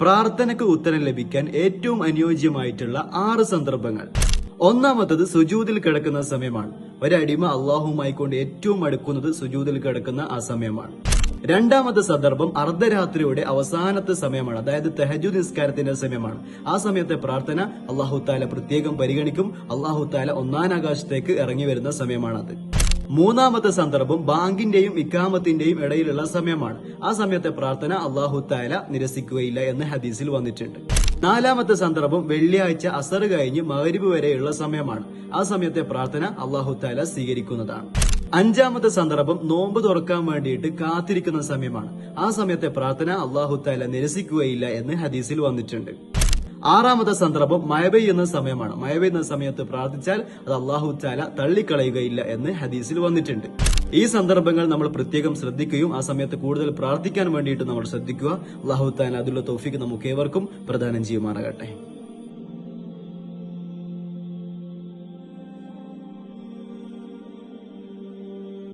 പ്രാർത്ഥനയ്ക്ക് ഉത്തരം ലഭിക്കാൻ ഏറ്റവും അനുയോജ്യമായിട്ടുള്ള 6 സന്ദർഭങ്ങൾ. ഒന്നാമത്തത് സുജൂദിൽ കിടക്കുന്ന സമയമാണ്. ഒരടിമ അള്ളാഹുമായി കൊണ്ട് ഏറ്റവും അടുക്കുന്നത് സുജൂദിൽ കിടക്കുന്ന ആ സമയമാണ്. രണ്ടാമത്തെ സന്ദർഭം അർദ്ധരാത്രിയുടെ അവസാനത്തെ സമയമാണ്, അതായത് തഹജ്ജുദ് നിസ്കാരത്തിന്റെ സമയമാണ്. ആ സമയത്തെ പ്രാർത്ഥന അള്ളാഹു താല പ്രത്യേകം പരിഗണിക്കും. അള്ളാഹു താല ഒന്നാം ആകാശത്തേക്ക് ഇറങ്ങി വരുന്ന സമയമാണത്. മൂന്നാമത്തെ സന്ദർഭം ബാങ്കിന്റെയും ഇക്കാമത്തിന്റെയും ഇടയിലുള്ള സമയമാണ്. ആ സമയത്തെ പ്രാർത്ഥന അള്ളാഹു താല നിരസിക്കുകയില്ല എന്ന് ഹദീസിൽ വന്നിട്ടുണ്ട്. നാലാമത്തെ സന്ദർഭം വെള്ളിയാഴ്ച അസർ കഴിഞ്ഞ് മഗ്‌രിബ് വരെയുള്ള സമയമാണ്. ആ സമയത്തെ പ്രാർത്ഥന അള്ളാഹു താല സ്വീകരിക്കുന്നതാണ്. അഞ്ചാമത്തെ സന്ദർഭം നോമ്പ് തുറക്കാൻ വേണ്ടിയിട്ട് കാത്തിരിക്കുന്ന സമയമാണ്. ആ സമയത്തെ പ്രാർത്ഥന അള്ളാഹു താല നിരസിക്കുകയില്ല എന്ന് ഹദീസിൽ വന്നിട്ടുണ്ട്. ആറാമത്തെ സന്ദർഭം മഴ പെയ്യുന്ന സമയമാണ്. മഴ പെയ്യുന്ന സമയത്ത് പ്രാർത്ഥിച്ചാൽ അത് അള്ളാഹു താല തള്ളിക്കളയുകയില്ല എന്ന് ഹദീസിൽ വന്നിട്ടുണ്ട്. ഈ സന്ദർഭങ്ങൾ നമ്മൾ പ്രത്യേകം ശ്രദ്ധിക്കുകയും ആ സമയത്ത് കൂടുതൽ പ്രാർത്ഥിക്കാൻ വേണ്ടിയിട്ട് നമ്മൾ ശ്രദ്ധിക്കുക. അള്ളാഹു താല അതിലുള്ള തൗഫീഖ് നമുക്ക് ഏവർക്കും പ്രദാനം ചെയ്യുമാറാകട്ടെ.